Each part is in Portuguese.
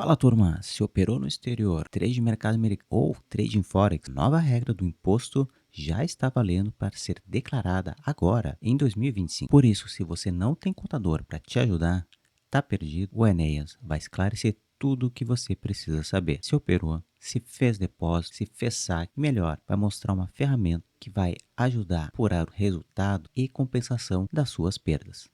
Fala turma, se operou no exterior, trade de mercado americano ou trade em Forex, nova regra do imposto já está valendo para ser declarada agora, em 2025. Por isso, se você não tem contador para te ajudar, tá perdido, o Enéas vai esclarecer tudo o que você precisa saber. Se operou, se fez depósito, se fez saque, melhor, vai mostrar uma ferramenta que vai ajudar a apurar o resultado e compensação das suas perdas.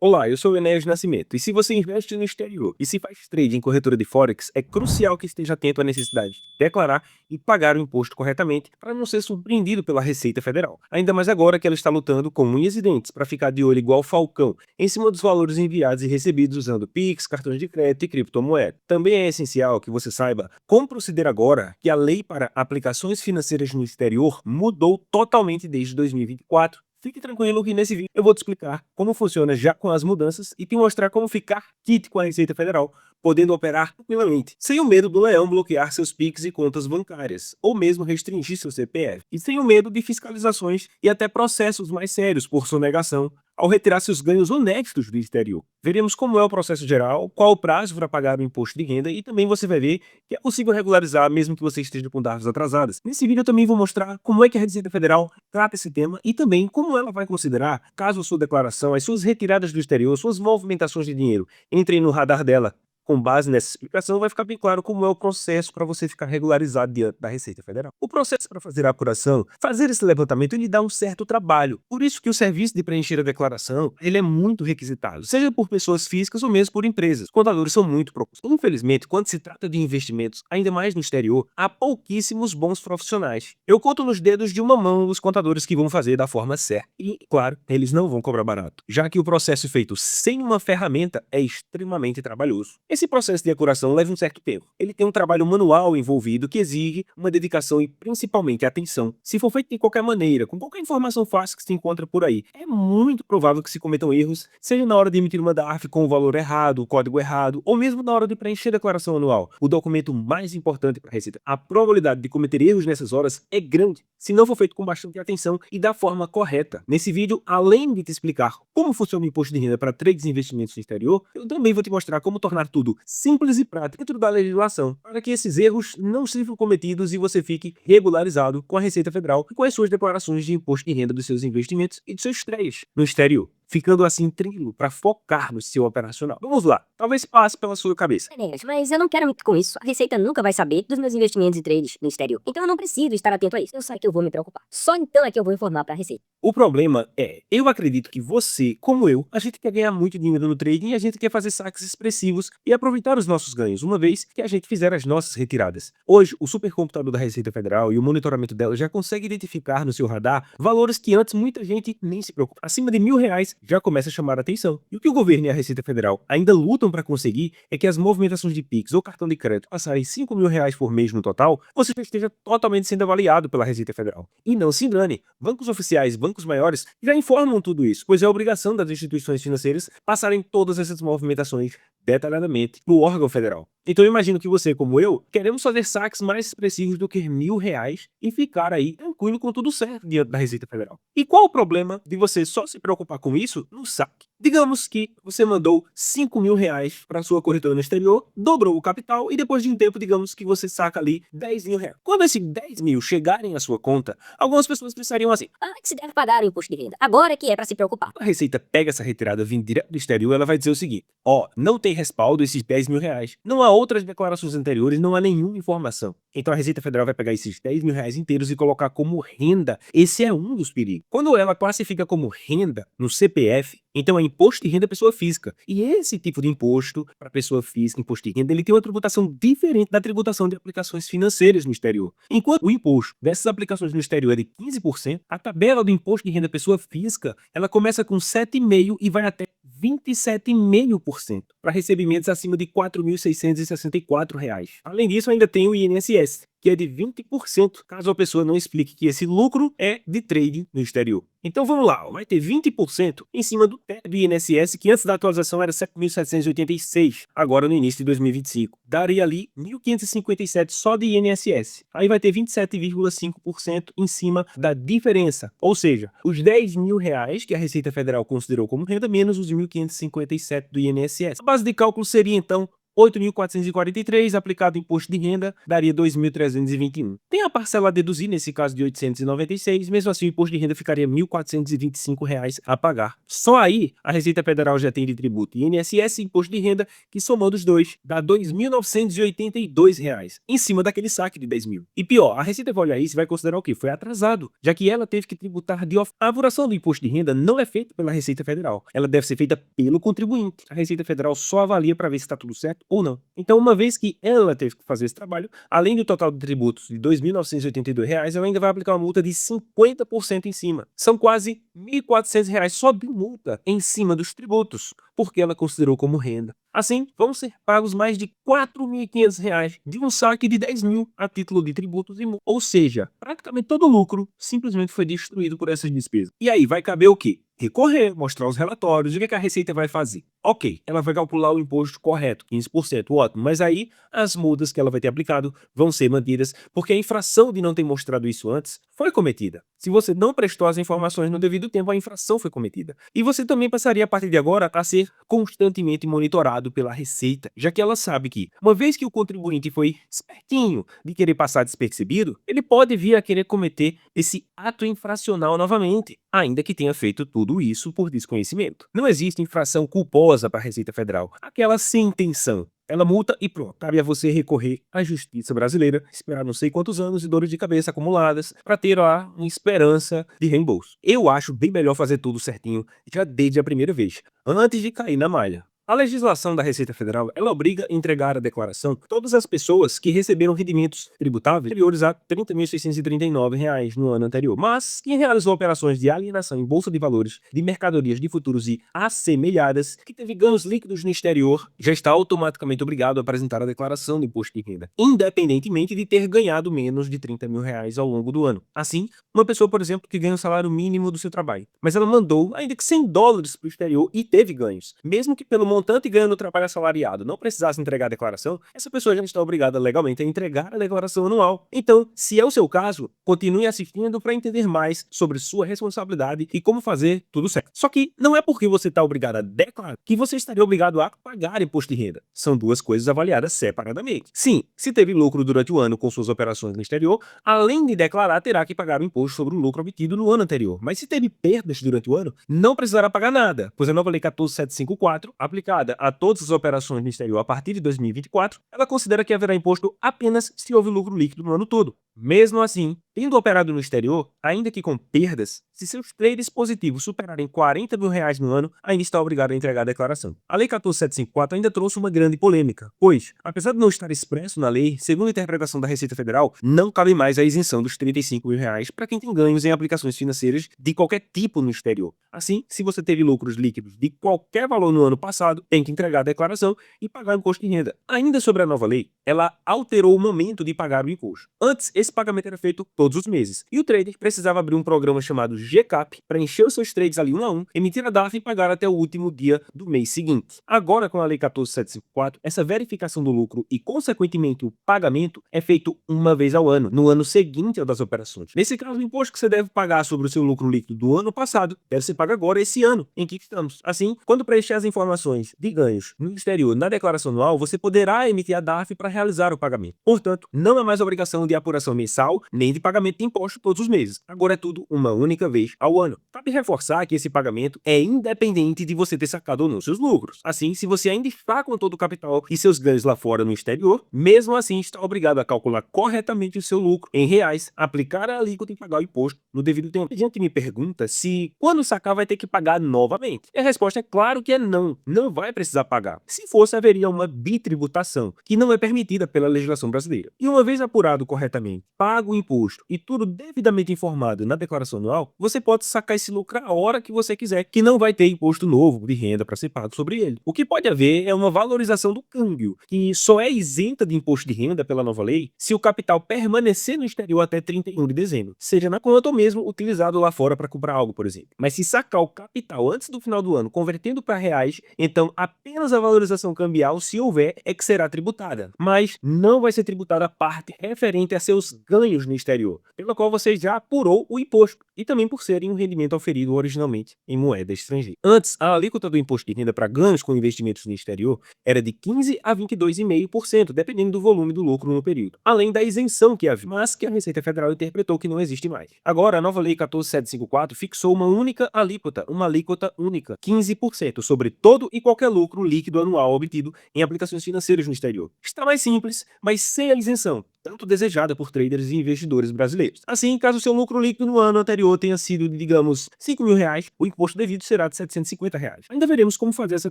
Olá, eu sou o Enéas Nascimento, e se você investe no exterior e se faz trade em corretora de Forex, é crucial que esteja atento à necessidade de declarar e pagar o imposto corretamente para não ser surpreendido pela Receita Federal. Ainda mais agora que ela está lutando com unhas e dentes para ficar de olho igual falcão em cima dos valores enviados e recebidos usando Pix, cartões de crédito e criptomoeda. Também é essencial que você saiba como proceder agora que a lei para aplicações financeiras no exterior mudou totalmente desde 2024. Fique tranquilo que nesse vídeo eu vou te explicar como funciona já com as mudanças e te mostrar como ficar kit com a Receita Federal, podendo operar tranquilamente, sem o medo do leão bloquear seus Pix e contas bancárias, ou mesmo restringir seu CPF, e sem o medo de fiscalizações e até processos mais sérios por sonegação ao retirar seus ganhos honestos do exterior. Veremos como é o processo geral, qual o prazo para pagar o imposto de renda e também você vai ver que é possível regularizar mesmo que você esteja com dados atrasadas. Nesse vídeo eu também vou mostrar como é que a Receita Federal trata esse tema e também como ela vai considerar, caso a sua declaração, as suas retiradas do exterior, suas movimentações de dinheiro entrem no radar dela. Com base nessa explicação, vai ficar bem claro como é o processo para você ficar regularizado diante da Receita Federal. O processo para fazer a apuração, fazer esse levantamento, ele dá um certo trabalho. Por isso que o serviço de preencher a declaração, ele é muito requisitado, seja por pessoas físicas ou mesmo por empresas. Os contadores são muito procurados. Infelizmente, quando se trata de investimentos, ainda mais no exterior, há pouquíssimos bons profissionais. Eu conto nos dedos de uma mão os contadores que vão fazer da forma certa. E, claro, eles não vão cobrar barato, já que o processo feito sem uma ferramenta é extremamente trabalhoso. Esse processo de apuração leva um certo tempo. Ele tem um trabalho manual envolvido que exige uma dedicação e principalmente atenção. Se for feito de qualquer maneira, com qualquer informação fácil que se encontra por aí, é muito provável que se cometam erros, seja na hora de emitir uma DARF com o valor errado, o código errado, ou mesmo na hora de preencher a declaração anual, o documento mais importante para a Receita. A probabilidade de cometer erros nessas horas é grande, se não for feito com bastante atenção e da forma correta. Nesse vídeo, além de te explicar como funciona o imposto de renda para trades e investimentos no exterior, eu também vou te mostrar como tornar tudo simples e prático dentro da legislação, para que esses erros não sejam cometidos e você fique regularizado com a Receita Federal e com as suas declarações de imposto de renda dos seus investimentos e dos seus trades no exterior, ficando assim tranquilo para focar no seu operacional. Vamos lá, talvez passe pela sua cabeça. Enéas, mas eu não quero muito com isso. A Receita nunca vai saber dos meus investimentos e trades no exterior. Então eu não preciso estar atento a isso. Eu sei que eu vou me preocupar. Só então é que eu vou informar para a Receita. O problema é, eu acredito que você, como eu, a gente quer ganhar muito dinheiro no trading e a gente quer fazer saques expressivos e aproveitar os nossos ganhos, uma vez que a gente fizer as nossas retiradas. Hoje, o supercomputador da Receita Federal e o monitoramento dela já consegue identificar no seu radar valores que antes muita gente nem se preocupa. Acima de R$ 1.000 já começa a chamar a atenção. E o que o governo e a Receita Federal ainda lutam para conseguir é que as movimentações de Pix ou cartão de crédito passarem R$ 5.000 por mês no total, você já esteja totalmente sendo avaliado pela Receita Federal. E não se engane, bancos oficiais, bancos maiores já informam tudo isso, pois é obrigação das instituições financeiras passarem todas essas movimentações detalhadamente para o órgão federal. Então eu imagino que você, como eu, queremos fazer saques mais expressivos do que R$ 1.000 e ficar aí tranquilo com tudo certo diante da Receita Federal. E qual o problema de você só se preocupar com isso no saque? Digamos que você mandou R$ 5.000 para sua corretora no exterior, dobrou o capital e depois de um tempo, digamos que você saca ali R$ 10.000. Quando esses 10 mil chegarem à sua conta, algumas pessoas pensariam assim: Antes se deve pagar o imposto de renda. Agora é que é para se preocupar. a Receita pega essa retirada vindo direto do exterior, ela vai dizer o seguinte: ó, não tem respaldo esses R$ 10.000, não há outras declarações anteriores, não há nenhuma informação. Então a Receita Federal vai pegar esses R$ 10.000 inteiros e colocar como renda. Esse é um dos perigos. Quando ela classifica como renda no CPF, então é imposto de renda pessoa física. E esse tipo de imposto para pessoa física, imposto de renda, ele tem uma tributação diferente da tributação de aplicações financeiras no exterior. Enquanto o imposto dessas aplicações no exterior é de 15%, a tabela do imposto de renda pessoa física, ela começa com 7,5% e vai até 27,5% para recebimentos acima de R$ 4.664. Além disso, ainda tem o INSS, que é de 20%, caso a pessoa não explique que esse lucro é de trading no exterior. Então vamos lá, vai ter 20% em cima do teto do INSS, que antes da atualização era 7.786, agora no início de 2025. Daria ali 1.557 só de INSS. Aí vai ter 27,5% em cima da diferença, ou seja, os R$ 10.000 que a Receita Federal considerou como renda, menos os 1.557 do INSS. A base de cálculo seria então 8.443, aplicado imposto de renda, daria 2.321. Tem a parcela a deduzir, nesse caso de 896, mesmo assim o imposto de renda ficaria R$ 1.425 a pagar. Só aí, a Receita Federal já tem de tributo INSS e imposto de renda, que somando os dois, dá R$ 2.982, em cima daquele saque de 10 mil. E pior, a Receita vai olhar isso e vai considerar o quê? Foi atrasado, já que ela teve que tributar de off. A apuração do imposto de renda não é feita pela Receita Federal, ela deve ser feita pelo contribuinte. A Receita Federal só avalia para ver se está tudo certo ou não. Então, uma vez que ela teve que fazer esse trabalho, além do total de tributos de R$ 2.982, ela ainda vai aplicar uma multa de 50% em cima. São quase R$ 1.400 só de multa em cima dos tributos, porque ela considerou como renda. Assim, vão ser pagos mais de R$ 4.500 de um saque de 10 mil a título de tributos e multas. Ou seja, praticamente todo o lucro simplesmente foi destruído por essas despesas. E aí, vai caber o quê? Recorrer, mostrar os relatórios. O que a Receita vai fazer? Ok, ela vai calcular o imposto correto, 15%, ótimo, mas aí as multas que ela vai ter aplicado vão ser mantidas, porque a infração de não ter mostrado isso antes foi cometida. Se você não prestou as informações no devido tempo, a infração foi cometida. E você também passaria, a partir de agora, a ser constantemente monitorado pela Receita, já que ela sabe que, uma vez que o contribuinte foi espertinho de querer passar despercebido, ele pode vir a querer cometer esse ato infracional novamente, ainda que tenha feito tudo isso por desconhecimento. Não existe infração culposa para a Receita Federal, aquela sem intenção. Ela multa e pronto. Cabe a você recorrer à justiça brasileira, esperar não sei quantos anos e dores de cabeça acumuladas para ter lá uma esperança de reembolso. Eu acho bem melhor fazer tudo certinho já desde a primeira vez, antes de cair na malha. A legislação da Receita Federal, ela obriga a entregar a declaração todas as pessoas que receberam rendimentos tributáveis superiores a R$ 30.639 no ano anterior, mas quem realizou operações de alienação em bolsa de valores, de mercadorias de futuros e assemelhadas, que teve ganhos líquidos no exterior, já está automaticamente obrigado a apresentar a declaração de imposto de renda, independentemente de ter ganhado menos de R$ 30 mil ao longo do ano. Assim, uma pessoa, por exemplo, que ganha o salário mínimo do seu trabalho, mas ela mandou ainda que $100 para o exterior e teve ganhos, mesmo que pelo montante ganho no trabalho assalariado não precisasse entregar a declaração, essa pessoa já está obrigada legalmente a entregar a declaração anual. Então, se é o seu caso, continue assistindo para entender mais sobre sua responsabilidade e como fazer tudo certo. Só que não é porque você está obrigado a declarar que você estaria obrigado a pagar imposto de renda. São duas coisas avaliadas separadamente. Sim, se teve lucro durante o ano com suas operações no exterior, além de declarar, terá que pagar o imposto sobre o lucro obtido no ano anterior. Mas se teve perdas durante o ano, não precisará pagar nada, pois a nova Lei 14.754 aplicada a todas as operações no exterior a partir de 2024, ela considera que haverá imposto apenas se houve lucro líquido no ano todo. Mesmo assim, tendo operado no exterior, ainda que com perdas, se seus trades positivos superarem R$ 40 mil no ano, ainda está obrigado a entregar a declaração. A Lei 14.754 ainda trouxe uma grande polêmica, pois, apesar de não estar expresso na lei, segundo a interpretação da Receita Federal, não cabe mais a isenção dos R$ 35 mil para quem tem ganhos em aplicações financeiras de qualquer tipo no exterior. Assim, se você teve lucros líquidos de qualquer valor no ano passado, tem que entregar a declaração e pagar o imposto de renda. Ainda sobre a nova lei, ela alterou o momento de pagar o imposto. Antes, esse pagamento era feito todos os meses, e o trader precisava abrir um programa chamado GCAP para encher os seus trades ali um a um, emitir a DARF e pagar até o último dia do mês seguinte. Agora, com a Lei 14.754, essa verificação do lucro e, consequentemente, o pagamento é feito uma vez ao ano, no ano seguinte ao das operações. Nesse caso, o imposto que você deve pagar sobre o seu lucro líquido do ano passado deve ser pago agora, esse ano em que estamos. Assim, quando preencher as informações de ganhos no exterior na declaração anual, você poderá emitir a DARF para realizar o pagamento. Portanto, não há mais obrigação de apuração mensal nem de pagamento de imposto todos os meses. Agora é tudo uma única vez ao ano. Cabe reforçar que esse pagamento é independente de você ter sacado ou não seus lucros. Assim, se você ainda está com todo o capital e seus ganhos lá fora no exterior, mesmo assim está obrigado a calcular corretamente o seu lucro em reais, aplicar a alíquota e pagar o imposto no devido tempo. A gente me pergunta se quando sacar vai ter que pagar novamente. E a resposta é claro que é não. Não vai precisar pagar. Se fosse, haveria uma bitributação, que não é permitida pela legislação brasileira. E uma vez apurado corretamente, pago o imposto e tudo devidamente informado na declaração anual, você pode sacar esse lucro a hora que você quiser, que não vai ter imposto novo de renda para ser pago sobre ele. O que pode haver é uma valorização do câmbio, que só é isenta de imposto de renda pela nova lei se o capital permanecer no exterior até 31 de dezembro, seja na conta ou mesmo utilizado lá fora para comprar algo, por exemplo. Mas se sacar o capital antes do final do ano, convertendo para reais, então apenas a valorização cambial, se houver, é que será tributada. Mas não vai ser tributada a parte referente a seus ganhos no exterior. exterior, pela qual você já apurou o imposto, e também por serem um rendimento oferido originalmente em moeda estrangeira. Antes, a alíquota do imposto de renda para ganhos com investimentos no exterior era de 15 a 22,5%, dependendo do volume do lucro no período, além da isenção que havia, mas que a Receita Federal interpretou que não existe mais. Agora, a nova Lei 14.754 fixou uma alíquota única, 15%, sobre todo e qualquer lucro líquido anual obtido em aplicações financeiras no exterior. Está mais simples, mas sem a isenção, tanto desejada por traders e investidores brasileiros. Assim, caso seu lucro líquido no ano anterior tenha sido de, digamos, R$ 5.000, o imposto devido será de R$ 750. Ainda veremos como fazer essa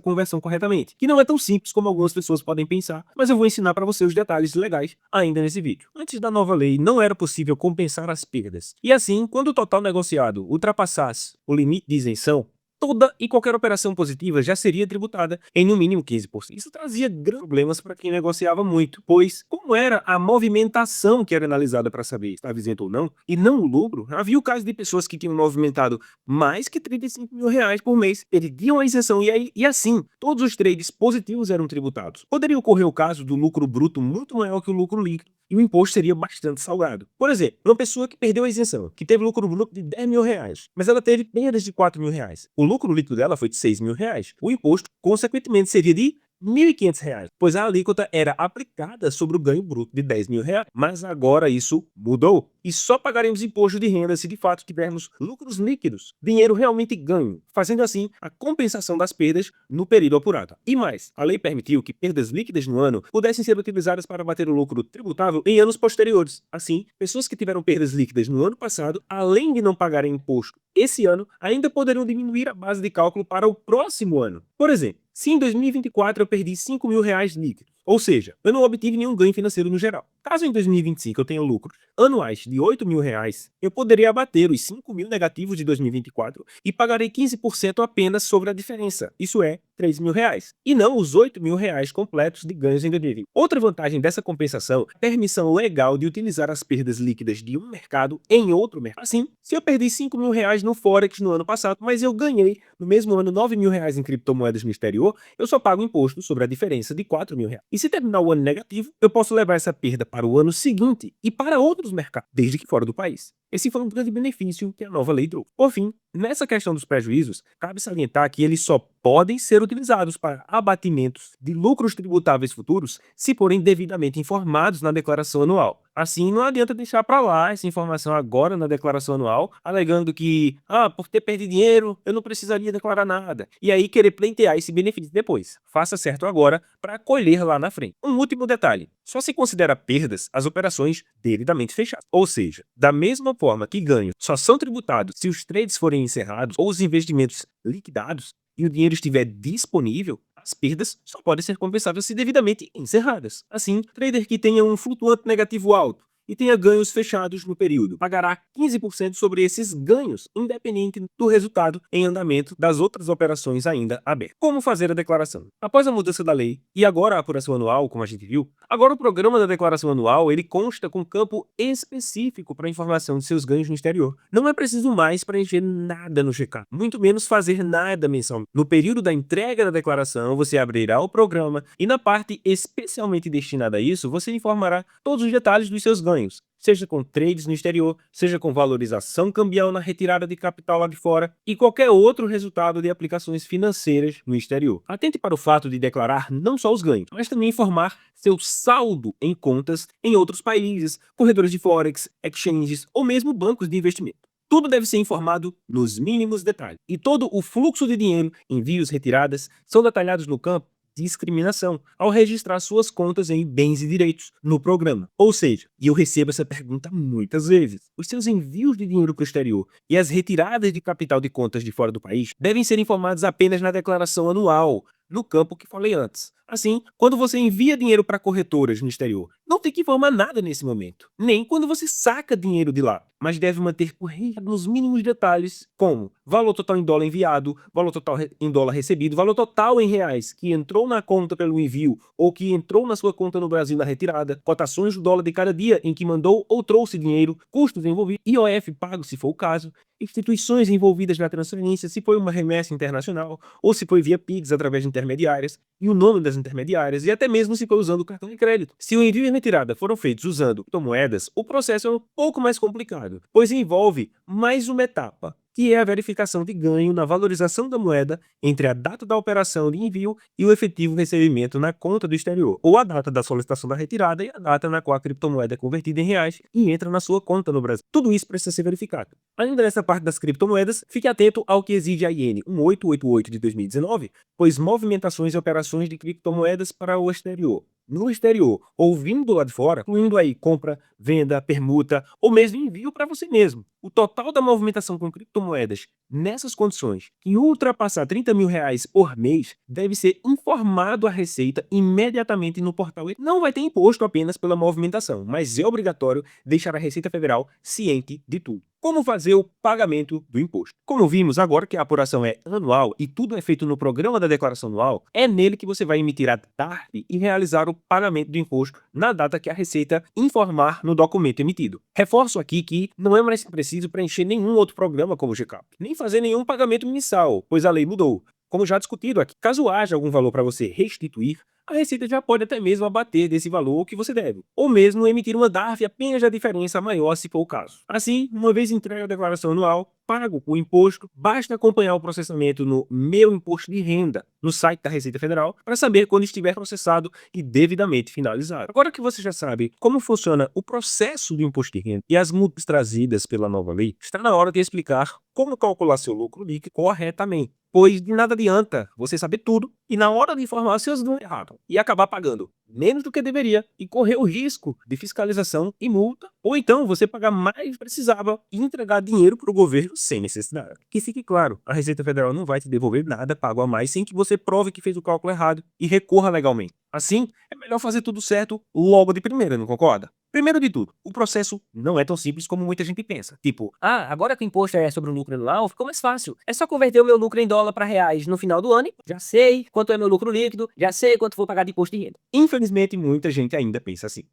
conversão corretamente, que não é tão simples como algumas pessoas podem pensar, mas eu vou ensinar para você os detalhes legais ainda nesse vídeo. Antes da nova lei, não era possível compensar as perdas. E assim, quando o total negociado ultrapassasse o limite de isenção, toda e qualquer operação positiva já seria tributada em no mínimo 15%. Isso trazia grandes problemas para quem negociava muito, pois como era a movimentação que era analisada para saber se estava isento ou não, e não o lucro, havia o caso de pessoas que tinham movimentado mais que R$ 35.000 por mês, perdiam a isenção e assim, todos os trades positivos eram tributados. Poderia ocorrer o caso do lucro bruto muito maior que o lucro líquido, e o imposto seria bastante salgado. Por exemplo, uma pessoa que perdeu a isenção, que teve lucro bruto de R$ 10.000, mas ela teve perdas de R$ 4.000. O lucro líquido dela foi de R$ 6.000. O imposto, consequentemente, seria de R$ 1.500, pois a alíquota era aplicada sobre o ganho bruto de R$ 10.000. Mas agora isso mudou e só pagaremos imposto de renda se de fato tivermos lucros líquidos, dinheiro realmente ganho, fazendo assim a compensação das perdas no período apurado. E mais, a lei permitiu que perdas líquidas no ano pudessem ser utilizadas para bater o lucro tributável em anos posteriores. Assim, pessoas que tiveram perdas líquidas no ano passado, além de não pagarem imposto esse ano, ainda poderiam diminuir a base de cálculo para o próximo ano. Por exemplo, se em 2024 eu perdi R$ 5.000 líquidos, ou seja, eu não obtive nenhum ganho financeiro no geral. Caso em 2025 eu tenha lucros anuais de R$ 8.000, eu poderia abater os 5.000 negativos de 2024 e pagarei 15% apenas sobre a diferença, isso é, R$ 3.000, e não os R$ 8.000 completos de ganhos em 2020. Outra vantagem dessa compensação é a permissão legal de utilizar as perdas líquidas de um mercado em outro mercado. Assim, se eu perdi R$ 5.000 no Forex no ano passado, mas eu ganhei no mesmo ano R$ 9.000 em criptomoedas no exterior, eu só pago imposto sobre a diferença de R$ 4.000. E se terminar o ano negativo, eu posso levar essa perda para o ano seguinte e para outros mercados, desde que fora do país. Esse foi um grande benefício que a nova lei trouxe. Por fim, nessa questão dos prejuízos, cabe salientar que eles só podem ser utilizados para abatimentos de lucros tributáveis futuros se forem devidamente informados na declaração anual. Assim, não adianta deixar para lá essa informação agora na declaração anual, alegando que, por ter perdido dinheiro, eu não precisaria declarar nada. E aí querer pleitear esse benefício depois. Faça certo agora para colher lá na frente. Um último detalhe, só se considera perdas as operações devidamente fechadas. Ou seja, da mesma forma que ganhos só são tributados se os trades forem encerrados ou os investimentos liquidados e o dinheiro estiver disponível, as perdas só podem ser compensadas se devidamente encerradas. Assim, trader que tenha um flutuante negativo alto e tenha ganhos fechados no período, pagará 15% sobre esses ganhos, independente do resultado em andamento das outras operações ainda abertas. Como fazer a declaração? Após a mudança da lei e agora a apuração anual, como a gente viu, agora o programa da declaração anual ele consta com campo específico para informação de seus ganhos no exterior. Não é preciso mais preencher nada no check-up, muito menos fazer nada mensalmente. No período da entrega da declaração, você abrirá o programa e na parte especialmente destinada a isso, você informará todos os detalhes dos seus ganhos, seja com trades no exterior, seja com valorização cambial na retirada de capital lá de fora e qualquer outro resultado de aplicações financeiras no exterior. Atente para o fato de declarar não só os ganhos, mas também informar seu saldo em contas em outros países, corretores de forex, exchanges ou mesmo bancos de investimento. Tudo deve ser informado nos mínimos detalhes. E todo o fluxo de dinheiro, envios, retiradas, são detalhados no campo discriminação ao registrar suas contas em bens e direitos no programa. Ou seja, e eu recebo essa pergunta muitas vezes, os seus envios de dinheiro para o exterior e as retiradas de capital de contas de fora do país devem ser informados apenas na declaração anual, no campo que falei antes. Assim, quando você envia dinheiro para corretoras no exterior, não tem que informar nada nesse momento, nem quando você saca dinheiro de lá, mas deve manter correto nos mínimos detalhes, como valor total em dólar enviado, valor total em dólar recebido, valor total em reais que entrou na conta pelo envio ou que entrou na sua conta no Brasil na retirada, cotações do dólar de cada dia em que mandou ou trouxe dinheiro, custos envolvidos, IOF pago se for o caso, instituições envolvidas na transferência, se foi uma remessa internacional ou se foi via Pix através de intermediárias, e o nome das intermediárias e até mesmo se for usando o cartão de crédito. Se o envio e retirada foram feitos usando criptomoedas, o processo é um pouco mais complicado, pois envolve mais uma etapa, que é a verificação de ganho na valorização da moeda entre a data da operação de envio e o efetivo recebimento na conta do exterior, ou a data da solicitação da retirada e a data na qual a criptomoeda é convertida em reais e entra na sua conta no Brasil. Tudo isso precisa ser verificado. Ainda nessa parte das criptomoedas, fique atento ao que exige a IN 1888 de 2019, pois movimentações e operações de criptomoedas para o exterior. No exterior, ou vindo lá de fora, incluindo aí compra, venda, permuta ou mesmo envio para você mesmo. O total da movimentação com criptomoedas nessas condições, que ultrapassar R$30 mil por mês, deve ser informado à Receita imediatamente no portal. Não vai ter imposto apenas pela movimentação, mas é obrigatório deixar a Receita Federal ciente de tudo. Como fazer o pagamento do imposto? Como vimos agora que a apuração é anual e tudo é feito no programa da declaração anual, é nele que você vai emitir a DARF e realizar o pagamento do imposto na data que a Receita informar no documento emitido. Reforço aqui que não é mais preciso preencher nenhum outro programa como o GCAP, nem fazer nenhum pagamento mensal, pois a lei mudou. Como já discutido aqui, caso haja algum valor para você restituir, a Receita já pode até mesmo abater desse valor que você deve, ou mesmo emitir uma DARF apenas a diferença maior se for o caso. Assim, uma vez entregue a declaração anual, pago o imposto, basta acompanhar o processamento no Meu Imposto de Renda, no site da Receita Federal, para saber quando estiver processado e devidamente finalizado. Agora que você já sabe como funciona o processo do imposto de renda e as multas trazidas pela nova lei, está na hora de explicar como calcular seu lucro líquido corretamente. Pois de nada adianta você saber tudo e na hora de informar seus ganhos errados e acabar pagando menos do que deveria e correr o risco de fiscalização e multa, ou então você pagar mais do que precisava e entregar dinheiro para o governo sem necessidade. Que fique claro, a Receita Federal não vai te devolver nada pago a mais sem que você prove que fez o cálculo errado e recorra legalmente. Assim, é melhor fazer tudo certo logo de primeira, não concorda? Primeiro de tudo, o processo não é tão simples como muita gente pensa. Tipo, Agora que o imposto é sobre o lucro anual, ficou mais fácil. É só converter o meu lucro em dólar para reais no final do ano e já sei quanto é meu lucro líquido, já sei quanto vou pagar de imposto de renda. infelizmente, muita gente ainda pensa assim.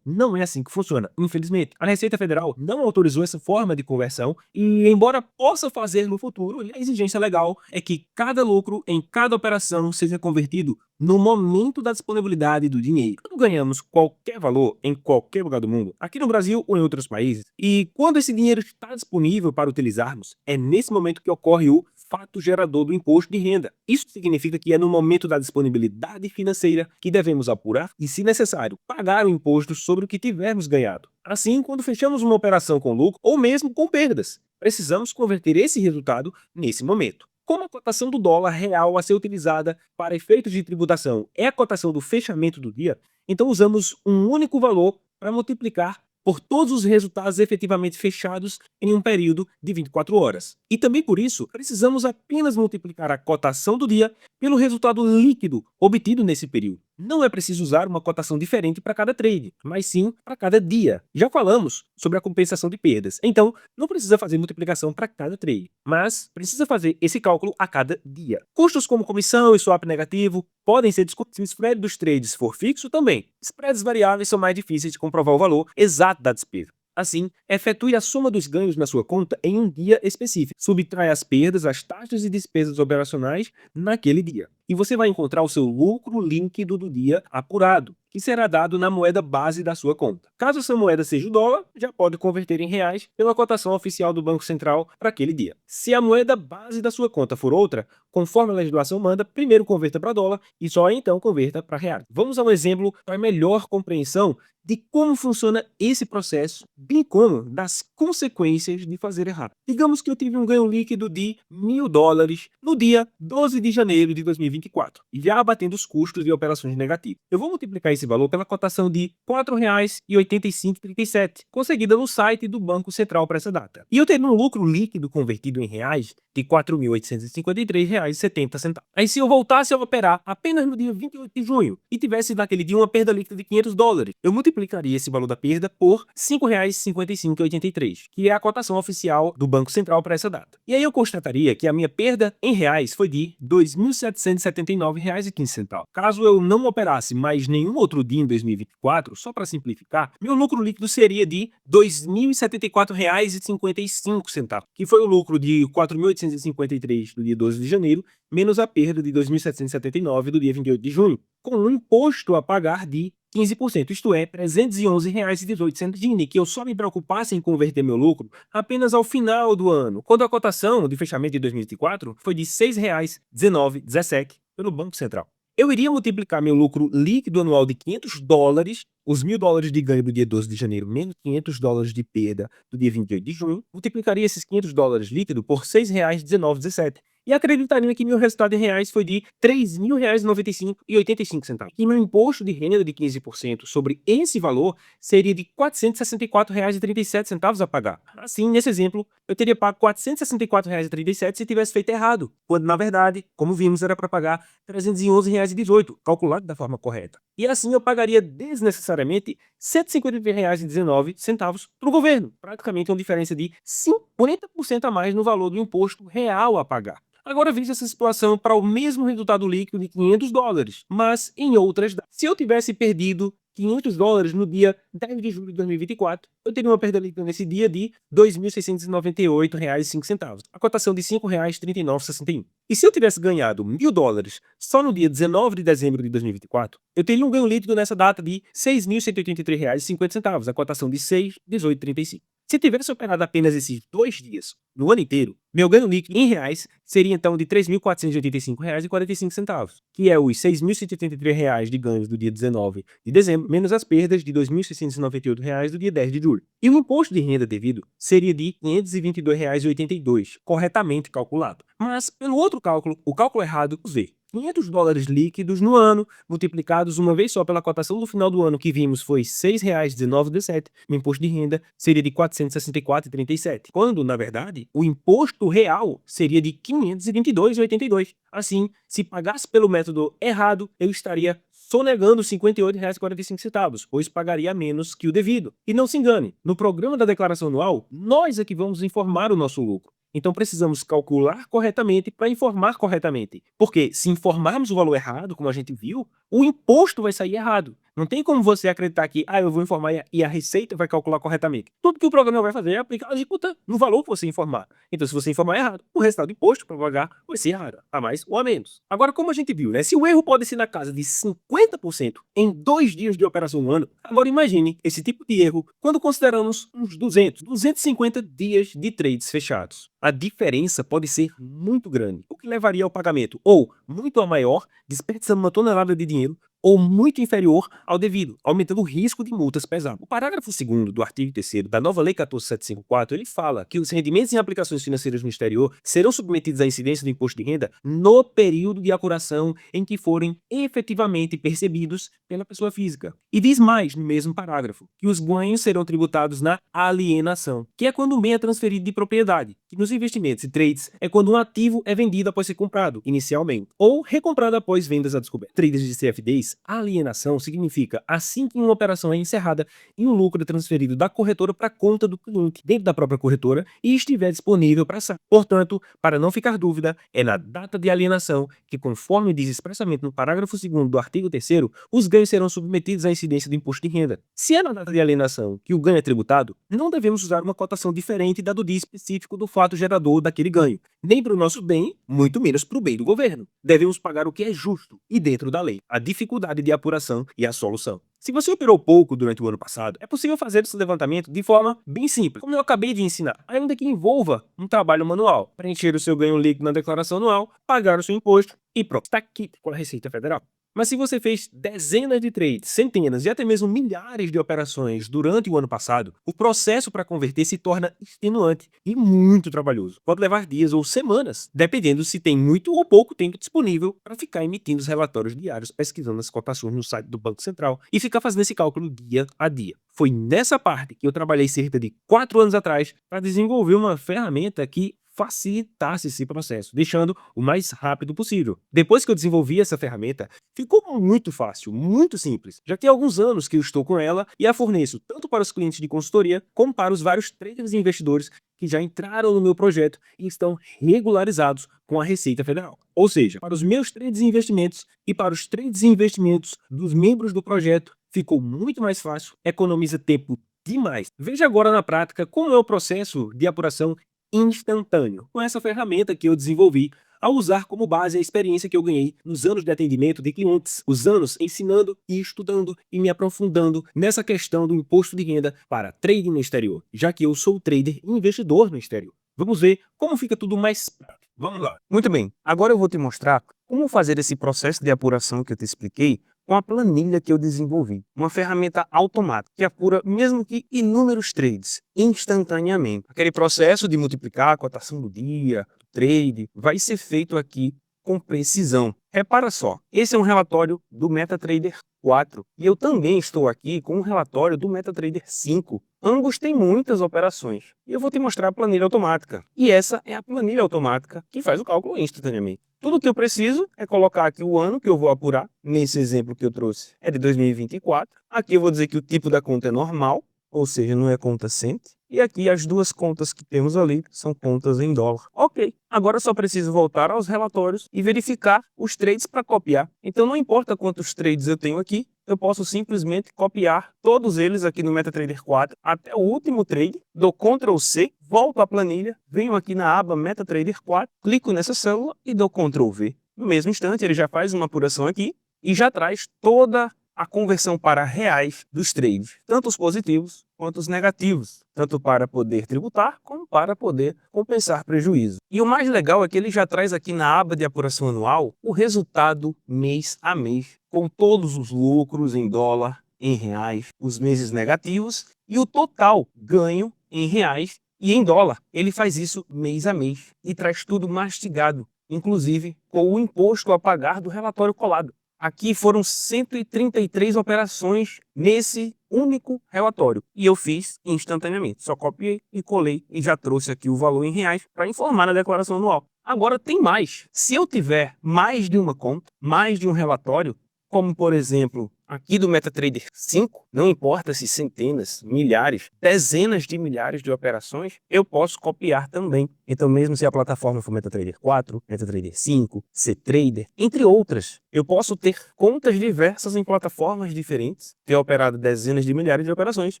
Não é assim que funciona. Infelizmente, a Receita Federal não autorizou essa forma de conversão e, embora possa fazer no futuro, a exigência legal é que cada lucro em cada operação seja convertido no momento da disponibilidade do dinheiro. Quando ganhamos qualquer valor em qualquer lugar do mundo, aqui no Brasil ou em outros países, e quando esse dinheiro está disponível para utilizarmos, é nesse momento que ocorre o fato gerador do imposto de renda. Isso significa que é no momento da disponibilidade financeira que devemos apurar e, se necessário, pagar o imposto sobre o que tivermos ganhado. Assim, quando fechamos uma operação com lucro ou mesmo com perdas, precisamos converter esse resultado nesse momento. Como a cotação do dólar real a ser utilizada para efeitos de tributação é a cotação do fechamento do dia, então usamos um único valor para multiplicar por todos os resultados efetivamente fechados em um período de 24 horas. E também por isso, precisamos apenas multiplicar a cotação do dia pelo resultado líquido obtido nesse período. Não é preciso usar uma cotação diferente para cada trade, mas sim para cada dia. Já falamos sobre a compensação de perdas, então não precisa fazer multiplicação para cada trade, mas precisa fazer esse cálculo a cada dia. Custos como comissão e swap negativo podem ser discutidos. Se o spread dos trades for fixo, também. Spreads variáveis são mais difíceis de comprovar o valor exato da despesa. Assim, efetue a soma dos ganhos na sua conta em um dia específico. Subtrai as perdas, as taxas e despesas operacionais naquele dia. E você vai encontrar o seu lucro líquido do dia apurado, que será dado na moeda base da sua conta. Caso essa moeda seja o dólar, já pode converter em reais pela cotação oficial do Banco Central para aquele dia. Se a moeda base da sua conta for outra, conforme a legislação manda, primeiro converta para dólar e só então converta para real. Vamos a um exemplo para melhor compreensão de como funciona esse processo, bem como das consequências de fazer errado. Digamos que eu tive um ganho líquido de $1.000 no dia 12 de janeiro de 2024, já abatendo os custos de operações negativas. Eu vou multiplicar esse valor pela cotação de R$ 4,8537, conseguida no site do Banco Central para essa data. E eu tenho um lucro líquido convertido em reais de R$ 4.853,70. Aí se eu voltasse a operar apenas no dia 28 de junho e tivesse naquele dia uma perda líquida de $500, eu multiplicaria esse valor da perda por R$ 5,5583, que é a cotação oficial do Banco Central para essa data. E aí eu constataria que a minha perda em reais foi de R$ 2.779,15. Caso eu não operasse mais nenhum outro outro dia em 2024, só para simplificar, meu lucro líquido seria de R$ 2.074,55, que foi o lucro de 4.853 do dia 12 de janeiro, menos a perda de 2.779 do dia 28 de junho, com um imposto a pagar de 15%, isto é, R$ 311,18, que eu só me preocupasse em converter meu lucro apenas ao final do ano, quando a cotação de fechamento de 2024 foi de R$ 6,1917 pelo Banco Central. Eu iria multiplicar meu lucro líquido anual de $500, os $1.000 de ganho do dia 12 de janeiro menos $500 de perda do dia 28 de junho, multiplicaria esses $500 líquido por R$ 6,1917 e acreditaria que meu resultado em reais foi de R$ 3.095,85. E meu imposto de renda de 15% sobre esse valor seria de R$ 464,37 a pagar. Assim, nesse exemplo, eu teria pago R$ 464,37 se tivesse feito errado, quando na verdade, como vimos, era para pagar R$ 311,18, calculado da forma correta. E assim eu pagaria desnecessariamente R$ 153,19 para o governo, praticamente uma diferença de 50% a mais no valor do imposto real a pagar. Agora veja essa situação para o mesmo resultado líquido de $500, mas em outras datas. Se eu tivesse perdido $500 no dia 10 de julho de 2024, eu teria uma perda líquida nesse dia de R$ 2.698,05, a cotação de R$ 5,3961. E se eu tivesse ganhado $1.000 só no dia 19 de dezembro de 2024, eu teria um ganho líquido nessa data de R$ 6.183,50, a cotação de R$ 6,1835. Se tivesse operado apenas esses 2 dias, no ano inteiro, meu ganho líquido em reais seria então de R$ 3.485,45, que é os R$ 6.183 de ganhos do dia 19 de dezembro, menos as perdas de R$ 2.698 do dia 10 de julho. E o imposto de renda devido seria de R$ 522,82, corretamente calculado. Mas, pelo outro cálculo, o cálculo errado, Z. $500 líquidos no ano, multiplicados uma vez só pela cotação do final do ano que vimos foi R$ 6,1917, o imposto de renda seria de R$ 464,37, quando, na verdade, o imposto real seria de R$ 522,82. Assim, se pagasse pelo método errado, eu estaria sonegando R$ 58,45, pois pagaria menos que o devido. E não se engane, no programa da declaração anual, nós é que vamos informar o nosso lucro. Então precisamos calcular corretamente para informar corretamente. Porque se informarmos o valor errado, como a gente viu, o imposto vai sair errado. Não tem como você acreditar que eu vou informar e a Receita vai calcular corretamente. Tudo que o programa vai fazer é aplicar a alíquota no valor que você informar. Então, se você informar errado, o resultado do imposto para pagar vai ser errado, a mais ou a menos. Agora, como a gente viu, né? Se o erro pode ser na casa de 50% em 2 dias de operação no ano, agora imagine esse tipo de erro quando consideramos uns 250 dias de trades fechados. A diferença pode ser muito grande, o que levaria ao pagamento ou muito a maior, desperdiçando uma tonelada de dinheiro, ou muito inferior ao devido, aumentando o risco de multas pesadas. O parágrafo 2º do artigo 3º da nova Lei 14.754, ele fala que os rendimentos em aplicações financeiras no exterior serão submetidos à incidência do imposto de renda no período de apuração em que forem efetivamente percebidos pela pessoa física. E diz mais no mesmo parágrafo, que os ganhos serão tributados na alienação, que é quando um bem é transferido de propriedade, que nos investimentos e trades é quando um ativo é vendido após ser comprado, inicialmente, ou recomprado após vendas a descoberta. Traders de CFDs, alienação significa assim que uma operação é encerrada e um lucro é transferido da corretora para a conta do cliente dentro da própria corretora e estiver disponível para sair. Portanto, para não ficar dúvida, é na data de alienação que, conforme diz expressamente no parágrafo 2º do artigo 3º, os ganhos serão submetidos à incidência do imposto de renda. Se é na data de alienação que o ganho é tributado, não devemos usar uma cotação diferente da do dia específico do fato gerador daquele ganho, nem para o nosso bem, muito menos para o bem do governo. Devemos pagar o que é justo e dentro da lei. A dificuldade de apuração e a solução. Se você operou pouco durante o ano passado, é possível fazer esse levantamento de forma bem simples, como eu acabei de ensinar, ainda que envolva um trabalho manual. Preencher o seu ganho líquido na declaração anual, pagar o seu imposto e pronto, está aqui com a Receita Federal. Mas se você fez dezenas de trades, centenas e até mesmo milhares de operações durante o ano passado, o processo para converter se torna extenuante e muito trabalhoso. Pode levar dias ou semanas, dependendo se tem muito ou pouco tempo disponível para ficar emitindo os relatórios diários, pesquisando as cotações no site do Banco Central e ficar fazendo esse cálculo dia a dia. Foi nessa parte que eu trabalhei cerca de 4 anos atrás para desenvolver uma ferramenta que facilitasse esse processo, deixando o mais rápido possível. Depois que eu desenvolvi essa ferramenta, ficou muito fácil, muito simples. Já tem alguns anos que eu estou com ela e a forneço tanto para os clientes de consultoria como para os vários traders e investidores que já entraram no meu projeto e estão regularizados com a Receita Federal. Ou seja, para os meus trades e investimentos e para os trades e investimentos dos membros do projeto, ficou muito mais fácil, economiza tempo demais. Veja agora na prática como é o processo de apuração instantâneo com essa ferramenta que eu desenvolvi ao usar como base a experiência que eu ganhei nos anos de atendimento de clientes, os anos ensinando e estudando e me aprofundando nessa questão do imposto de renda para trading no exterior, já que eu sou trader e investidor no exterior. Vamos ver como fica tudo mais prático. Vamos lá. Muito bem, agora eu vou te mostrar como fazer esse processo de apuração que eu te expliquei com a planilha que eu desenvolvi. Uma ferramenta automática que apura mesmo que inúmeros trades instantaneamente. Aquele processo de multiplicar a cotação do dia, do trade, vai ser feito aqui com precisão. Repara só, esse é um relatório do MetaTrader 4 e eu também estou aqui com um relatório do MetaTrader 5. Ambos têm muitas operações e eu vou te mostrar a planilha automática. E essa é a planilha automática que faz o cálculo instantaneamente. Tudo que eu preciso é colocar aqui o ano que eu vou apurar. Nesse exemplo que eu trouxe é de 2024. Aqui eu vou dizer que o tipo da conta é normal, ou seja, não é conta cent. E aqui as duas contas que temos ali são contas em dólar. Ok, agora só preciso voltar aos relatórios e verificar os trades para copiar. Então não importa quantos trades eu tenho aqui, eu posso simplesmente copiar todos eles aqui no MetaTrader 4 até o último trade, dou Ctrl C, volto à planilha, venho aqui na aba MetaTrader 4, clico nessa célula e dou Ctrl V. No mesmo instante ele já faz uma apuração aqui e já traz toda a conversão para reais dos trades, tanto os positivos quanto os negativos, tanto para poder tributar como para poder compensar prejuízo. E o mais legal é que ele já traz aqui na aba de apuração anual o resultado mês a mês, com todos os lucros em dólar, em reais, os meses negativos e o total ganho em reais e em dólar. Ele faz isso mês a mês e traz tudo mastigado, inclusive com o imposto a pagar do relatório colado. Aqui foram 133 operações nesse único relatório. E eu fiz instantaneamente. Só copiei e colei e já trouxe aqui o valor em reais para informar na declaração anual. Agora tem mais. Se eu tiver mais de uma conta, mais de um relatório, como por exemplo aqui do MetaTrader 5, não importa se centenas, milhares, dezenas de milhares de operações, eu posso copiar também. Então mesmo se a plataforma for MetaTrader 4, MetaTrader 5, CTrader, entre outras, eu posso ter contas diversas em plataformas diferentes, ter operado dezenas de milhares de operações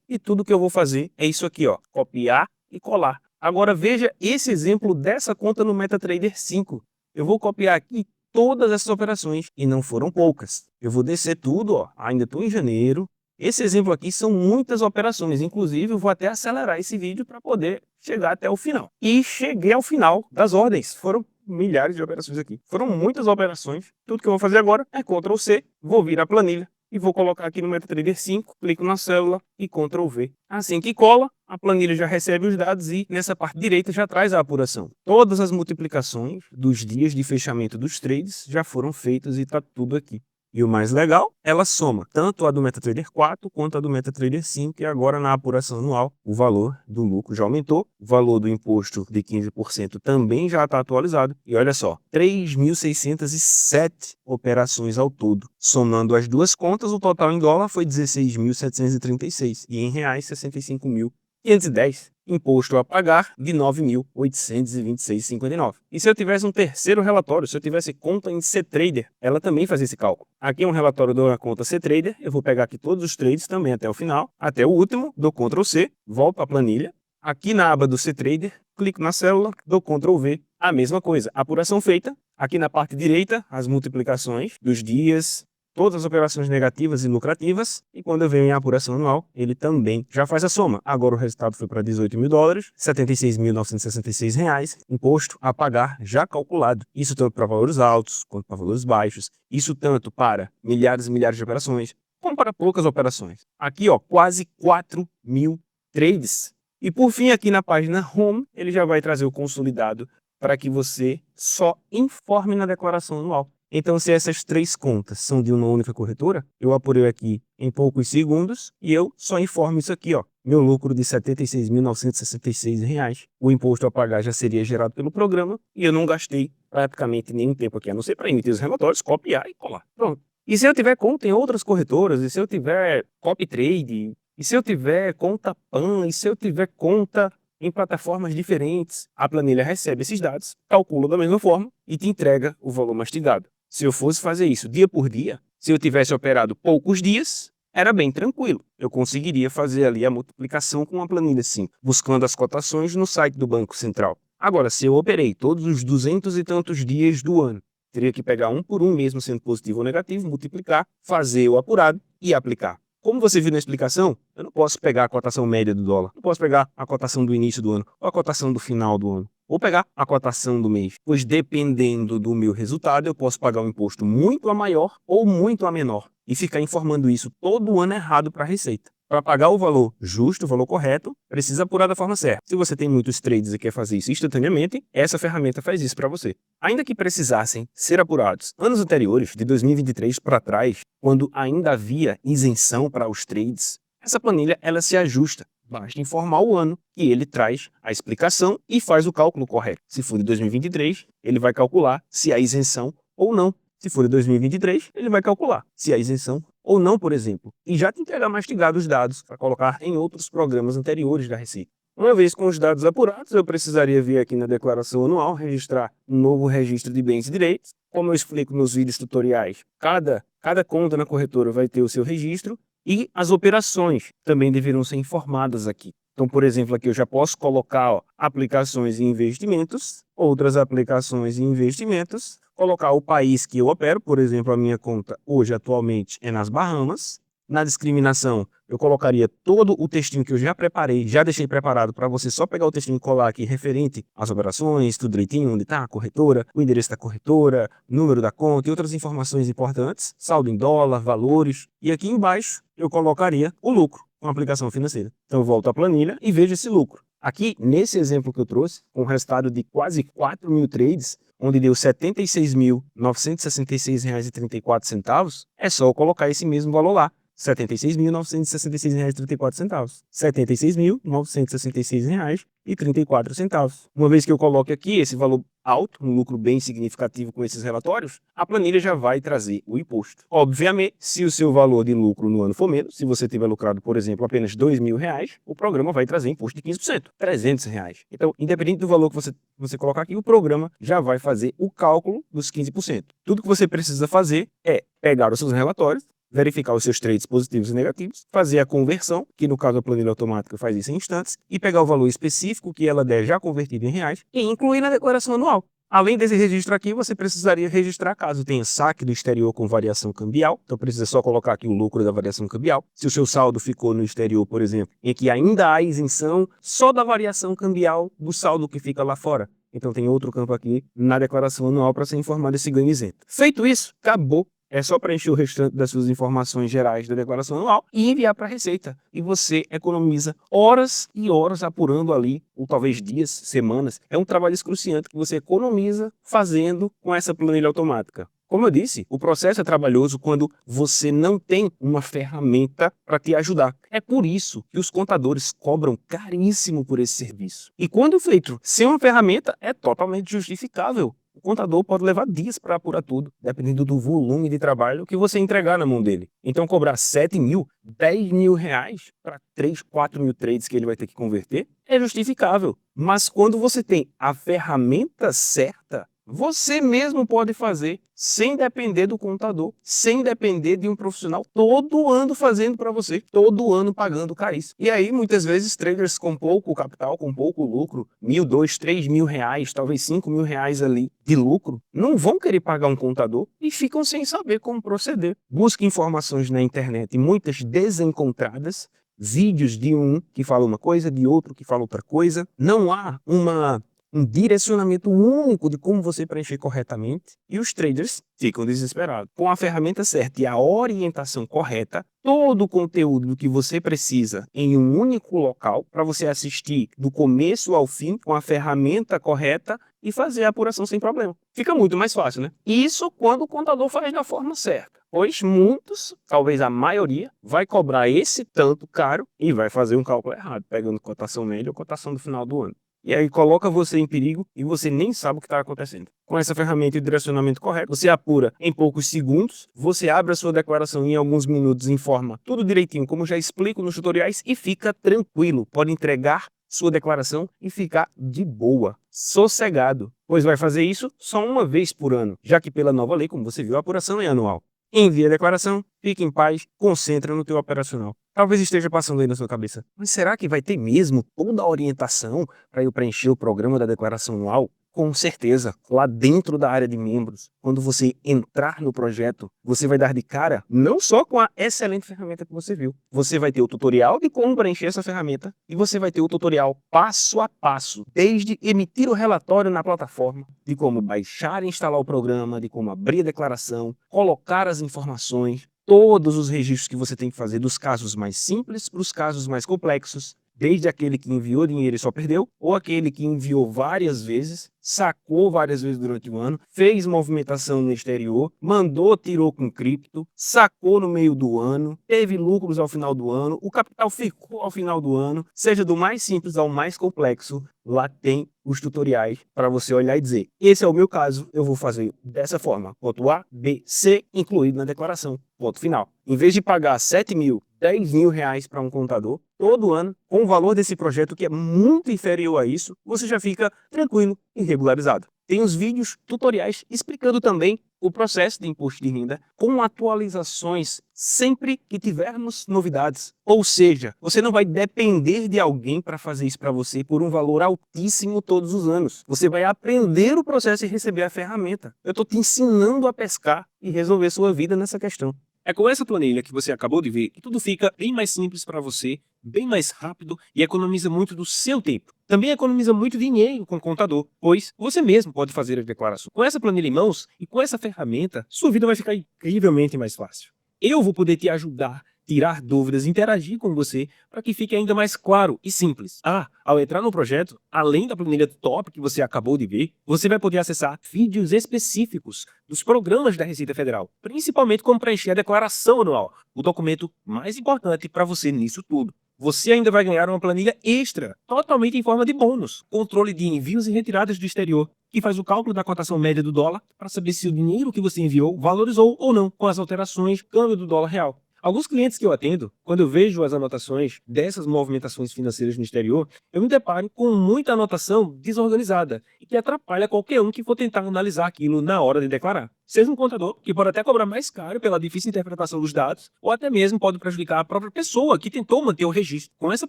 e tudo que eu vou fazer é isso aqui, ó, copiar e colar. Agora veja esse exemplo dessa conta no MetaTrader 5. Eu vou copiar aqui todas essas operações, e não foram poucas. Eu vou descer tudo, ó, ainda estou em janeiro. Esse exemplo aqui são muitas operações, inclusive eu vou até acelerar esse vídeo para poder chegar até o final. E cheguei ao final das ordens, foram milhares de operações aqui. Foram muitas operações, tudo que eu vou fazer agora é Ctrl C, vou vir a planilha, e vou colocar aqui no MetaTrader 5, clico na célula e Ctrl V. Assim que cola, a planilha já recebe os dados e nessa parte direita já traz a apuração. Todas as multiplicações dos dias de fechamento dos trades já foram feitas e está tudo aqui. E o mais legal, ela soma tanto a do MetaTrader 4 quanto a do MetaTrader 5 e agora na apuração anual o valor do lucro já aumentou, o valor do imposto de 15% também já está atualizado e olha só, 3.607 operações ao todo. Somando as duas contas, o total em dólar foi 16.736 e em reais 65.510. Imposto a pagar de 9.826,59. E se eu tivesse um terceiro relatório, se eu tivesse conta em CTrader, ela também fazia esse cálculo. Aqui é um relatório da conta CTrader, eu vou pegar aqui todos os trades também até o final, até o último, dou Ctrl C, volto à planilha. Aqui na aba do CTrader, clico na célula, dou Ctrl V, a mesma coisa, apuração feita. Aqui na parte direita, as multiplicações dos dias, todas as operações negativas e lucrativas, e quando eu venho em apuração anual, ele também já faz a soma. Agora o resultado foi para 18 mil dólares, 76.966 reais, imposto a pagar já calculado. Isso tanto para valores altos quanto para valores baixos, isso tanto para milhares e milhares de operações, como para poucas operações. Aqui, ó, quase 4 mil trades. E por fim, aqui na página Home, ele já vai trazer o consolidado para que você só informe na declaração anual. Então, se essas 3 contas são de uma única corretora, eu apurei aqui em poucos segundos e eu só informo isso aqui, ó. Meu lucro de R$ 76.966, o imposto a pagar já seria gerado pelo programa e eu não gastei praticamente nenhum tempo aqui, a não ser para emitir os relatórios, copiar e colar. Pronto. E se eu tiver conta em outras corretoras, e se eu tiver copy trade, e se eu tiver conta PAN, e se eu tiver conta em plataformas diferentes, a planilha recebe esses dados, calcula da mesma forma e te entrega o valor mastigado. Se eu fosse fazer isso dia por dia, se eu tivesse operado poucos dias, era bem tranquilo. Eu conseguiria fazer ali a multiplicação com uma planilha assim, buscando as cotações no site do Banco Central. Agora, se eu operei todos os 200 e tantos dias do ano, teria que pegar um por um, mesmo sendo positivo ou negativo, multiplicar, fazer o apurado e aplicar. Como você viu na explicação, eu não posso pegar a cotação média do dólar, não posso pegar a cotação do início do ano, ou a cotação do final do ano, ou pegar a cotação do mês, pois dependendo do meu resultado, eu posso pagar um imposto muito a maior ou muito a menor, e ficar informando isso todo ano errado para a Receita. Para pagar o valor justo, o valor correto, precisa apurar da forma certa. Se você tem muitos trades e quer fazer isso instantaneamente, essa ferramenta faz isso para você. Ainda que precisassem ser apurados anos anteriores, de 2023 para trás, quando ainda havia isenção para os trades, essa planilha ela se ajusta. Basta informar o ano e ele traz a explicação e faz o cálculo correto. Se for de 2023, ele vai calcular se há isenção ou não. Se for de 2023, ele vai calcular se há isenção ou não, por exemplo, e já te entregar mastigado os dados para colocar em outros programas anteriores da Receita. Uma vez com os dados apurados, eu precisaria vir aqui na declaração anual, registrar um novo registro de bens e direitos. Como eu explico nos vídeos tutoriais, cada conta na corretora vai ter o seu registro e as operações também deverão ser informadas aqui. Então, por exemplo, aqui eu já posso colocar aplicações e investimentos, outras aplicações e investimentos, colocar o país que eu opero, por exemplo, a minha conta hoje atualmente é nas Bahamas. Na discriminação, eu colocaria todo o textinho que eu já preparei, já deixei preparado para você só pegar o textinho e colar aqui referente às operações, tudo direitinho, onde está a corretora, o endereço da corretora, número da conta e outras informações importantes, saldo em dólar, valores. E aqui embaixo eu colocaria o lucro com a aplicação financeira. Então eu volto à planilha e vejo esse lucro. Aqui, nesse exemplo que eu trouxe, com um resultado de quase 4 mil trades, onde deu R$ 76.966,34, é só eu colocar esse mesmo valor lá. R$ 76.966,34. R$ 76.966,34. Uma vez que eu coloque aqui esse valor alto, um lucro bem significativo com esses relatórios, a planilha já vai trazer o imposto. Obviamente, se o seu valor de lucro no ano for menos, se você tiver lucrado, por exemplo, apenas R$ 2.000, o programa vai trazer imposto de 15%, R$ 300. Então, independente do valor que você colocar aqui, o programa já vai fazer o cálculo dos 15%. Tudo que você precisa fazer é pegar os seus relatórios, verificar os seus trades positivos e negativos, fazer a conversão, que no caso a planilha automática faz isso em instantes, e pegar o valor específico que ela der já convertido em reais e incluir na declaração anual. Além desse registro aqui, você precisaria registrar caso tenha saque do exterior com variação cambial, então precisa só colocar aqui o lucro da variação cambial. Se o seu saldo ficou no exterior, por exemplo, em que ainda há isenção só da variação cambial do saldo que fica lá fora. Então tem outro campo aqui na declaração anual para ser informado esse ganho isento. Feito isso, acabou. É só preencher o restante das suas informações gerais da declaração anual e enviar para a Receita. E você economiza horas e horas apurando ali, ou talvez dias, semanas. É um trabalho excruciante que você economiza fazendo com essa planilha automática. Como eu disse, o processo é trabalhoso quando você não tem uma ferramenta para te ajudar. É por isso que os contadores cobram caríssimo por esse serviço. E quando feito sem uma ferramenta, é totalmente justificável. O contador pode levar dias para apurar tudo, dependendo do volume de trabalho que você entregar na mão dele. Então, cobrar 7 mil, 10 mil reais para 3, 4 mil trades que ele vai ter que converter é justificável. Mas quando você tem a ferramenta certa, você mesmo pode fazer sem depender do contador, sem depender de um profissional todo ano fazendo para você, todo ano pagando caríssimo. E aí, muitas vezes, traders com pouco capital, com pouco lucro, 1.000, 2.000, 3.000 reais, talvez 5.000 reais ali de lucro, não vão querer pagar um contador e ficam sem saber como proceder. Busque informações na internet, muitas desencontradas, vídeos de um que fala uma coisa, de outro que fala outra coisa. Não há uma um direcionamento único de como você preencher corretamente, e os traders ficam desesperados. Com a ferramenta certa e a orientação correta, todo o conteúdo do que você precisa em um único local para você assistir do começo ao fim com a ferramenta correta e fazer a apuração sem problema. Fica muito mais fácil, né? Isso quando o contador faz da forma certa. Pois muitos, talvez a maioria, vai cobrar esse tanto caro e vai fazer um cálculo errado, pegando cotação média ou cotação do final do ano. E aí coloca você em perigo e você nem sabe o que está acontecendo. Com essa ferramenta e direcionamento correto, você apura em poucos segundos, você abre a sua declaração em alguns minutos, informa tudo direitinho, como já explico nos tutoriais, e fica tranquilo. Pode entregar sua declaração e ficar de boa, sossegado, pois vai fazer isso só uma vez por ano, já que pela nova lei, como você viu, a apuração é anual. Envia a declaração, fique em paz, concentra no teu operacional. Talvez esteja passando aí na sua cabeça, mas será que vai ter mesmo toda a orientação para eu preencher o programa da declaração anual? Com certeza, lá dentro da área de membros, quando você entrar no projeto, você vai dar de cara não só com a excelente ferramenta que você viu, você vai ter o tutorial de como preencher essa ferramenta e você vai ter o tutorial passo a passo, desde emitir o relatório na plataforma, de como baixar e instalar o programa, de como abrir a declaração, colocar as informações, todos os registros que você tem que fazer dos casos mais simples para os casos mais complexos, desde aquele que enviou dinheiro e só perdeu, ou aquele que enviou várias vezes, sacou várias vezes durante o ano, fez movimentação no exterior, mandou, tirou com cripto, sacou no meio do ano, teve lucros ao final do ano, o capital ficou ao final do ano, seja do mais simples ao mais complexo, lá tem os tutoriais para você olhar e dizer, esse é o meu caso, eu vou fazer dessa forma, ponto A, B, C, incluído na declaração, ponto final. Em vez de pagar 7 mil, 10 mil reais para um contador, todo ano, com o valor desse projeto que é muito inferior a isso, você já fica tranquilo e regularizado. Tem os vídeos tutoriais explicando também o processo de imposto de renda com atualizações sempre que tivermos novidades. Ou seja, você não vai depender de alguém para fazer isso para você por um valor altíssimo todos os anos. Você vai aprender o processo e receber a ferramenta. Eu estou te ensinando a pescar e resolver sua vida nessa questão. É com essa planilha que você acabou de ver que tudo fica bem mais simples para você, bem mais rápido e economiza muito do seu tempo. Também economiza muito dinheiro com o contador, pois você mesmo pode fazer as declarações. Com essa planilha em mãos e com essa ferramenta, sua vida vai ficar incrivelmente mais fácil. Eu vou poder te ajudar, tirar dúvidas, interagir com você para que fique ainda mais claro e simples. Ao entrar no projeto, além da planilha top que você acabou de ver, você vai poder acessar vídeos específicos dos programas da Receita Federal, principalmente como preencher a declaração anual, o documento mais importante para você nisso tudo. Você ainda vai ganhar uma planilha extra, totalmente em forma de bônus, controle de envios e retiradas do exterior, que faz o cálculo da cotação média do dólar para saber se o dinheiro que você enviou valorizou ou não com as alterações do câmbio do dólar real. Alguns clientes que eu atendo, quando eu vejo as anotações dessas movimentações financeiras no exterior, eu me deparo com muita anotação desorganizada e que atrapalha qualquer um que for tentar analisar aquilo na hora de declarar. Seja um contador, que pode até cobrar mais caro pela difícil interpretação dos dados, ou até mesmo pode prejudicar a própria pessoa que tentou manter o registro. Com essa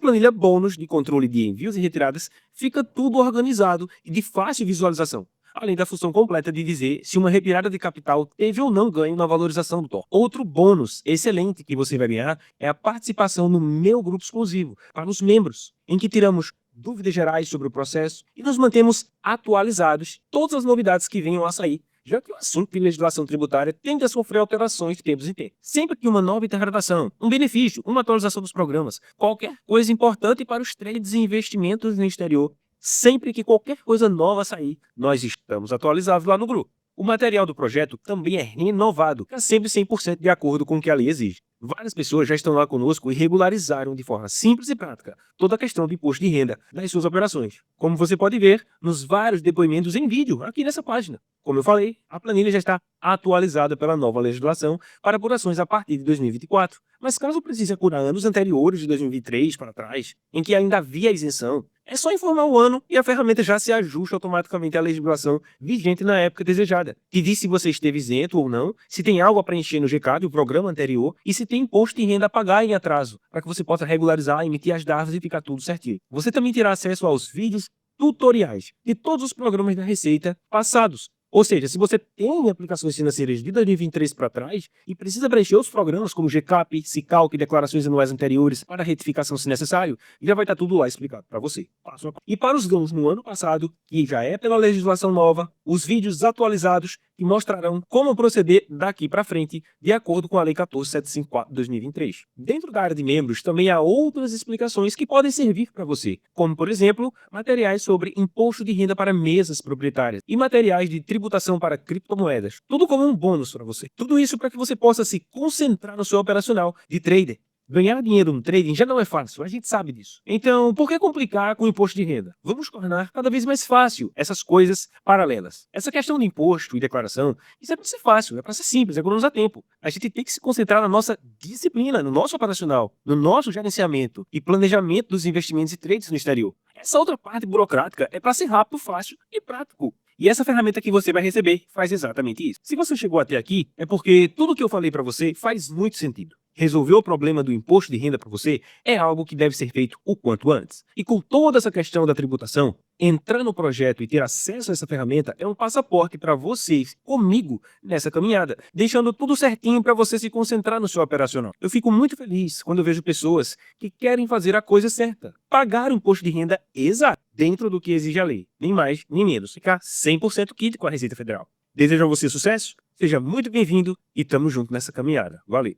planilha bônus de controle de envios e retiradas, fica tudo organizado e de fácil visualização, além da função completa de dizer se uma retirada de capital teve ou não ganho na valorização do dólar. Outro bônus excelente que você vai ganhar é a participação no meu grupo exclusivo para os membros, em que tiramos dúvidas gerais sobre o processo e nos mantemos atualizados todas as novidades que venham a sair, já que o assunto de legislação tributária tende a sofrer alterações de tempos em tempos. Sempre que uma nova interpretação, um benefício, uma atualização dos programas, qualquer coisa importante para os trades e investimentos no exterior, sempre que qualquer coisa nova sair, nós estamos atualizados lá no grupo. O material do projeto também é renovado, para sempre 100% de acordo com o que a lei exige. Várias pessoas já estão lá conosco e regularizaram de forma simples e prática toda a questão do imposto de renda das suas operações, como você pode ver nos vários depoimentos em vídeo aqui nessa página. Como eu falei, a planilha já está atualizada pela nova legislação para apurações a partir de 2024. Mas caso precise apurar anos anteriores de 2023 para trás, em que ainda havia isenção, é só informar o ano e a ferramenta já se ajusta automaticamente à legislação vigente na época desejada. Te diz se você esteve isento ou não, se tem algo a preencher no GCAD, o programa anterior, e se tem imposto de renda a pagar em atraso, para que você possa regularizar, emitir as DARVs e ficar tudo certinho. Você também terá acesso aos vídeos tutoriais de todos os programas da Receita passados, Ou seja, se você tem aplicações financeiras de 2023 para trás e precisa preencher os programas como GCAP, SICALC e declarações anuais anteriores para retificação se necessário, já vai estar tudo lá explicado para você. Passo a passo. E para os ganhos no ano passado, que já é pela legislação nova, os vídeos atualizados que mostrarão como proceder daqui para frente, de acordo com a Lei 14.754 de 2023. Dentro da área de membros, também há outras explicações que podem servir para você, como, por exemplo, materiais sobre imposto de renda para mesas proprietárias e materiais de tributação para criptomoedas. Tudo como um bônus para você. Tudo isso para que você possa se concentrar no seu operacional de trader. Ganhar dinheiro no trading já não é fácil, a gente sabe disso. Então, por que complicar com o imposto de renda? Vamos tornar cada vez mais fácil essas coisas paralelas. Essa questão de imposto e declaração, isso é para ser fácil, é para ser simples, economizar tempo. A gente tem que se concentrar na nossa disciplina, no nosso operacional, no nosso gerenciamento e planejamento dos investimentos e trades no exterior. Essa outra parte burocrática é para ser rápido, fácil e prático. E essa ferramenta que você vai receber faz exatamente isso. Se você chegou até aqui, é porque tudo que eu falei para você faz muito sentido. Resolver o problema do imposto de renda para você é algo que deve ser feito o quanto antes. E com toda essa questão da tributação, entrar no projeto e ter acesso a essa ferramenta é um passaporte para vocês, comigo, nessa caminhada, deixando tudo certinho para você se concentrar no seu operacional. Eu fico muito feliz quando eu vejo pessoas que querem fazer a coisa certa, pagar o imposto de renda exato, dentro do que exige a lei, nem mais nem menos, ficar 100% quite com a Receita Federal. Desejo a você sucesso, seja muito bem-vindo e tamo junto nessa caminhada. Valeu!